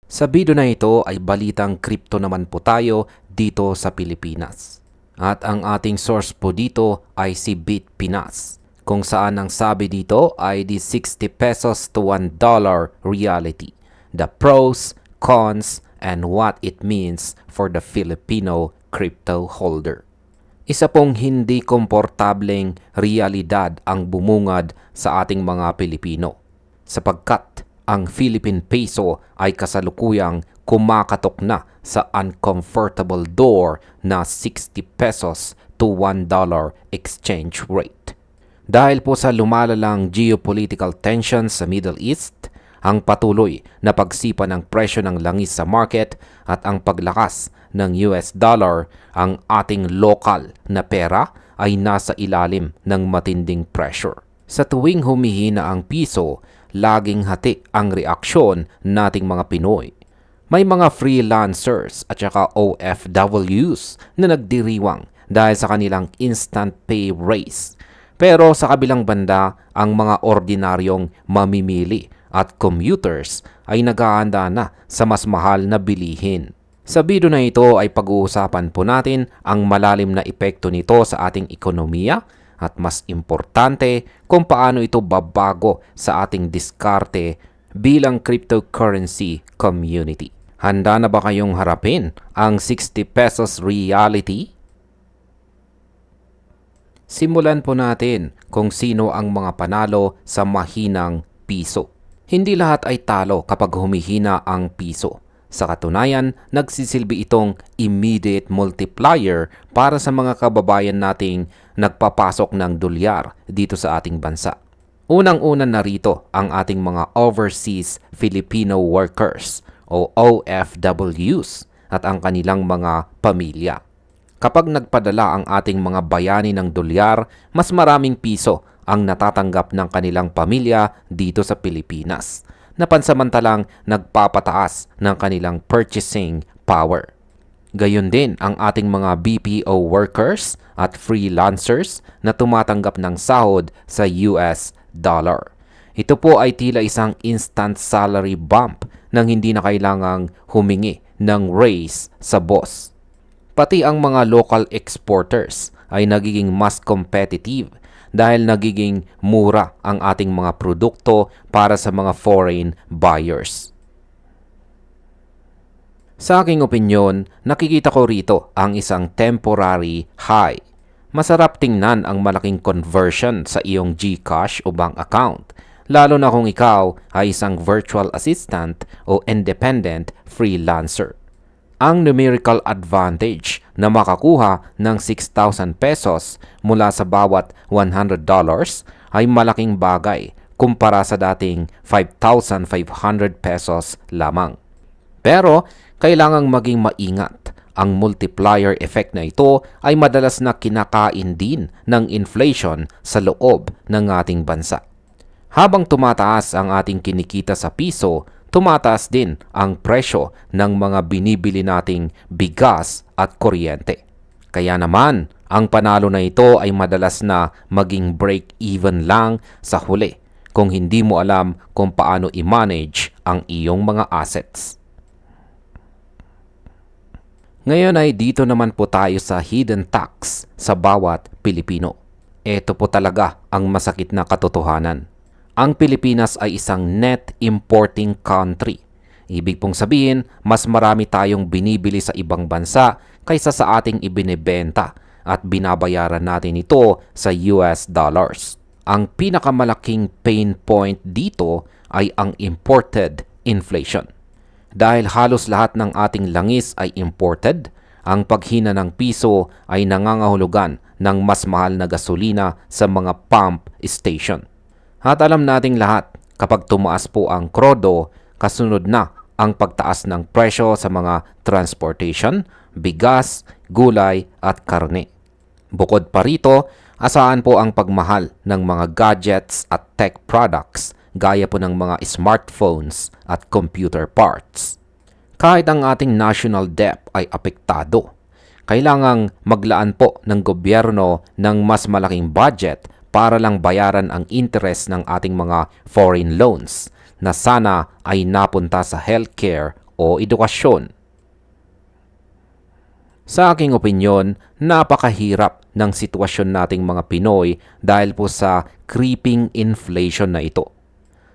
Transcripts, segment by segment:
Sa video na ito ay balitang kripto naman po tayo dito sa Pilipinas. At ang ating source po dito ay si Bitpinas, kung saan ang sabi dito ay the 60 pesos to $1 reality, the pros, cons, and what it means for the Filipino crypto holder. Isa pong hindi komportableng realidad ang bumungad sa ating mga Pilipino, sapagkat ang Philippine peso ay kasalukuyang kumakatok na sa uncomfortable door na 60 pesos to $1 exchange rate. Dahil po sa lumalalang geopolitical tensions sa Middle East, ang patuloy na pagsipa ng presyo ng langis sa market at ang paglakas ng US dollar, ang ating lokal na pera ay nasa ilalim ng matinding pressure. Sa tuwing humihina ang piso, laging hati ang reaksyon nating mga Pinoy. May mga freelancers at saka OFWs na nagdiriwang dahil sa kanilang instant pay raise. Pero sa kabilang banda, ang mga ordinaryong mamimili at commuters ay naghahanda na sa mas mahal na bilihin. Sa video na ito ay pag-uusapan po natin ang malalim na epekto nito sa ating ekonomiya at mas importante kung paano ito babago sa ating diskarte bilang cryptocurrency community. Handa na ba kayong harapin ang 60 pesos reality? Simulan po natin kung sino ang mga panalo sa mahinang piso. Hindi lahat ay talo kapag humihina ang piso. Sa katunayan, nagsisilbi itong immediate multiplier para sa mga kababayan nating nagpapasok ng dolyar dito sa ating bansa. Unang-una narito ang ating mga overseas Filipino workers o OFWs at ang kanilang mga pamilya. Kapag nagpadala ang ating mga bayani ng dolyar, mas maraming piso ang natatanggap ng kanilang pamilya dito sa Pilipinas, na pansamantalang nagpapataas ng kanilang purchasing power. Gayon din ang ating mga BPO workers at freelancers na tumatanggap ng sahod sa US dollar. Ito po ay tila isang instant salary bump nang hindi na kailangang humingi ng raise sa boss. Pati ang mga local exporters ay nagiging mas competitive dahil nagiging mura ang ating mga produkto para sa mga foreign buyers. Sa aking opinyon, nakikita ko rito ang isang temporary high. Masarap tingnan ang malaking conversion sa iyong GCash o bank account, lalo na kung ikaw ay isang virtual assistant o independent freelancer. Ang numerical advantage na makakuha ng 6,000 pesos mula sa bawat $100 ay malaking bagay kumpara sa dating 5,500 pesos lamang. Pero kailangang maging maingat. Ang multiplier effect na ito ay madalas na kinakain din ng inflation sa loob ng ating bansa. Habang tumataas ang ating kinikita sa piso, tumataas din ang presyo ng mga binibili nating bigas at kuryente. Kaya naman, ang panalo na ito ay madalas na maging break-even lang sa huli kung hindi mo alam kung paano i-manage ang iyong mga assets. Ngayon ay dito naman po tayo sa hidden tax sa bawat Pilipino. Ito po talaga ang masakit na katotohanan. Ang Pilipinas ay isang net importing country. Ibig pong sabihin, mas marami tayong binibili sa ibang bansa kaysa sa ating ibinebenta at binabayaran natin ito sa US dollars. Ang pinakamalaking pain point dito ay ang imported inflation. Dahil halos lahat ng ating langis ay imported, ang paghina ng piso ay nangangahulugan ng mas mahal na gasolina sa mga pump station. At alam nating lahat, kapag tumaas po ang krodo, kasunod na ang pagtaas ng presyo sa mga transportation, bigas, gulay at karne. Bukod pa rito, asahan po ang pagmahal ng mga gadgets at tech products gaya po ng mga smartphones at computer parts. Kahit ang ating national debt ay apektado, kailangang maglaan po ng gobyerno ng mas malaking budget para lang bayaran ang interest ng ating mga foreign loans na sana ay napunta sa healthcare o edukasyon. Sa aking opinyon, napakahirap ng sitwasyon nating mga Pinoy dahil po sa creeping inflation na ito.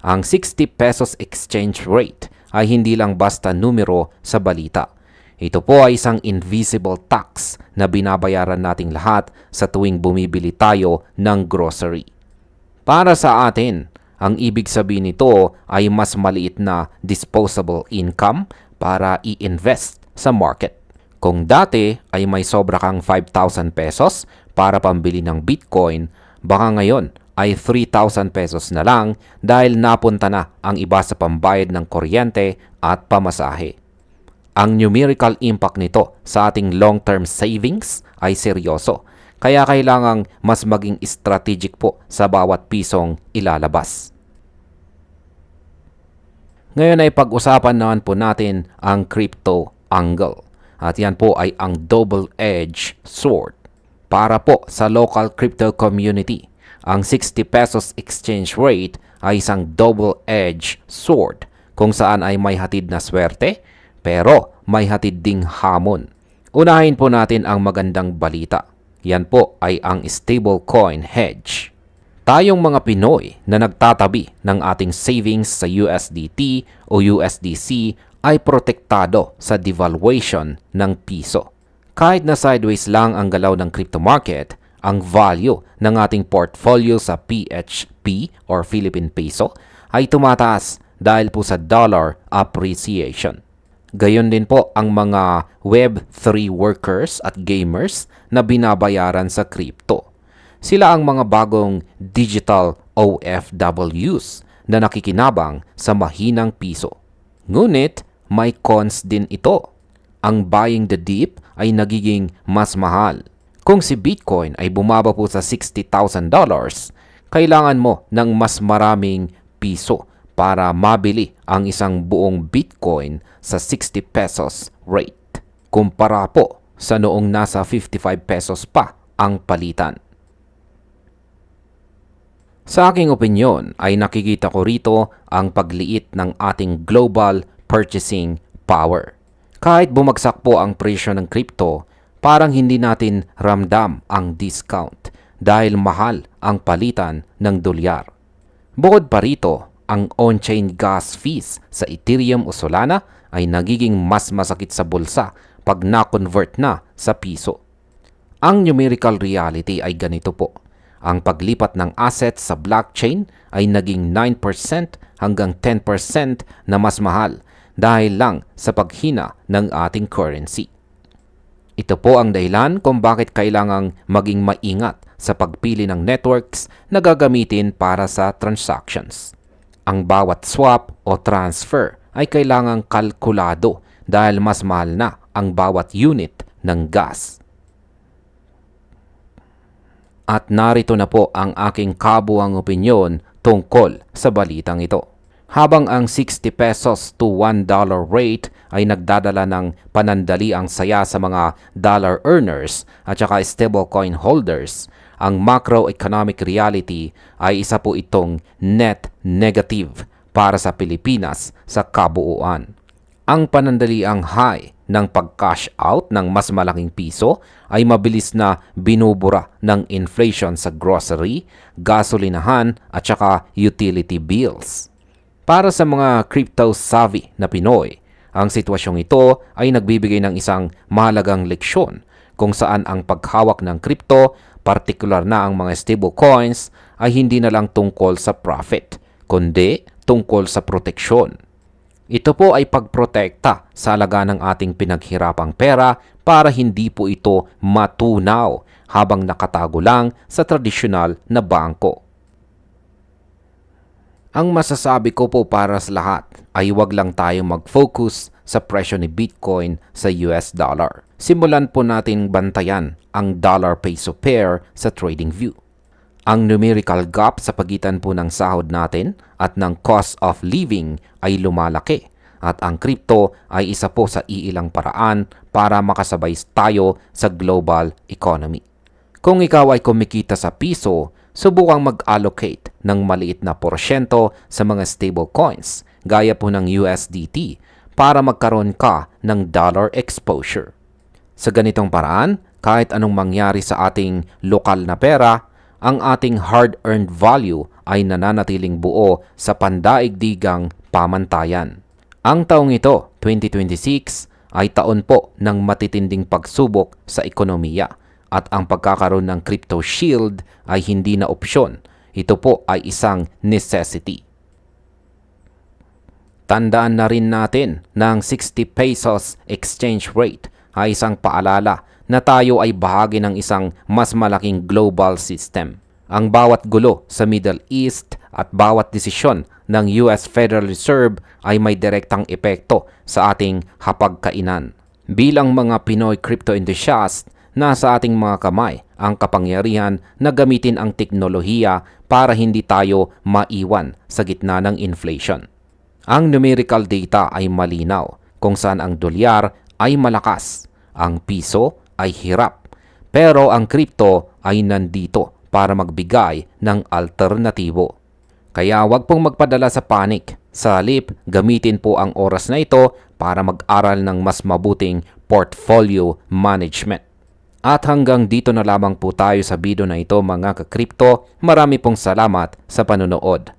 Ang 60 pesos exchange rate ay hindi lang basta numero sa balita. Ito po ay isang invisible tax na binabayaran nating lahat sa tuwing bumibili tayo ng grocery. Para sa atin, ang ibig sabihin nito ay mas maliit na disposable income para i-invest sa market. Kung dati ay may sobra kang 5,000 pesos para pambili ng Bitcoin, baka ngayon ay 3,000 pesos na lang dahil napunta na ang iba sa pambayad ng kuryente at pamasahe. Ang numerical impact nito sa ating long-term savings ay seryoso, kaya kailangang mas maging strategic po sa bawat pisong ilalabas. Ngayon ay pag-usapan naman po natin ang crypto angle. At yan po ay ang double-edged sword. Para po sa local crypto community, ang 60 pesos exchange rate ay isang double-edged sword kung saan ay may hatid na swerte pero may hatid ding hamon. Unahin po natin ang magandang balita. Yan po ay ang stablecoin hedge. Tayong mga Pinoy na nagtatabi ng ating savings sa USDT o USDC ay protektado sa devaluation ng piso. Kahit na sideways lang ang galaw ng crypto market, ang value ng ating portfolio sa PHP or Philippine Peso ay tumataas dahil po sa dollar appreciation. Gayon din po ang mga Web3 workers at gamers na binabayaran sa crypto. Sila ang mga bagong digital OFWs na nakikinabang sa mahinang piso. Ngunit, may cons din ito. Ang buying the dip ay nagiging mas mahal. Kung si Bitcoin ay bumaba po sa $60,000, kailangan mo ng mas maraming piso para mabili ang isang buong Bitcoin sa 60 pesos rate. Kumpara po sa noong nasa 55 pesos pa ang palitan. Sa aking opinyon ay nakikita ko rito ang pagliit ng ating global purchasing power. Kahit bumagsak po ang presyo ng crypto, parang hindi natin ramdam ang discount dahil mahal ang palitan ng dolyar. Bukod pa rito, ang on-chain gas fees sa Ethereum o Solana ay nagiging mas masakit sa bulsa pag na-convert na sa piso. Ang numerical reality ay ganito po. Ang paglipat ng assets sa blockchain ay naging 9% hanggang 10% na mas mahal dahil lang sa paghina ng ating currency. Ito po ang dahilan kung bakit kailangang maging maingat sa pagpili ng networks na gagamitin para sa transactions. Ang bawat swap o transfer ay kailangang kalkulado dahil mas mahal na ang bawat unit ng gas. At narito na po ang aking kabuuang opinyon tungkol sa balitang ito. Habang ang 60 pesos to $1 rate ay nagdadala ng panandaliang saya sa mga dollar earners at saka stablecoin holders, ang macroeconomic reality ay isa po itong net negative para sa Pilipinas sa kabuuan. Ang panandaliang high ng pag-cash out ng mas malaking piso ay mabilis na binubura ng inflation sa grocery, gasolinahan at saka utility bills. Para sa mga crypto-savvy na Pinoy, ang sitwasyong ito ay nagbibigay ng isang mahalagang leksyon kung saan ang paghawak ng crypto, partikular na ang mga stablecoins, ay hindi na lang tungkol sa profit, kundi tungkol sa proteksyon. Ito po ay pagprotekta sa alaga ng ating pinaghirapang pera para hindi po ito matunaw habang nakatago lang sa tradisyonal na bangko. Ang masasabi ko po para sa lahat ay huwag lang tayo mag-focus sa presyo ni Bitcoin sa US dollar. Simulan po natin bantayan ang dollar-peso pair sa TradingView. Ang numerical gap sa pagitan po ng sahod natin at ng cost of living ay lumalaki at ang crypto ay isa po sa iilang paraan para makasabay tayo sa global economy. Kung ikaw ay kumikita sa piso, subukang mag-allocate ng maliit na porsyento sa mga stable coins gaya po ng USDT para magkaroon ka ng dollar exposure. Sa ganitong paraan, kahit anong mangyari sa ating lokal na pera, ang ating hard-earned value ay nananatiling buo sa pandaigdigang pamantayan. Ang taong ito, 2026, ay taon po ng matitinding pagsubok sa ekonomiya at ang pagkakaroon ng crypto shield ay hindi na opsyon. Ito po ay isang necessity. Tandaan na rin natin na ang 60 pesos exchange rate ay isang paalala na tayo ay bahagi ng isang mas malaking global system. Ang bawat gulo sa Middle East at bawat desisyon ng US Federal Reserve ay may direktang epekto sa ating hapagkainan. Bilang mga Pinoy crypto enthusiast, nasa ating mga kamay ang kapangyarihan na gamitin ang teknolohiya para hindi tayo maiwan sa gitna ng inflation. Ang numerical data ay malinaw kung saan ang dolyar ay malakas, ang piso ay hirap, pero ang crypto ay nandito para magbigay ng alternatibo. Kaya wag pong magpadala sa panic. Sa halip, gamitin po ang oras na ito para mag-aral ng mas mabuting portfolio management. At hanggang dito na lamang po tayo sa video na ito mga ka-crypto. Marami pong salamat sa panonood.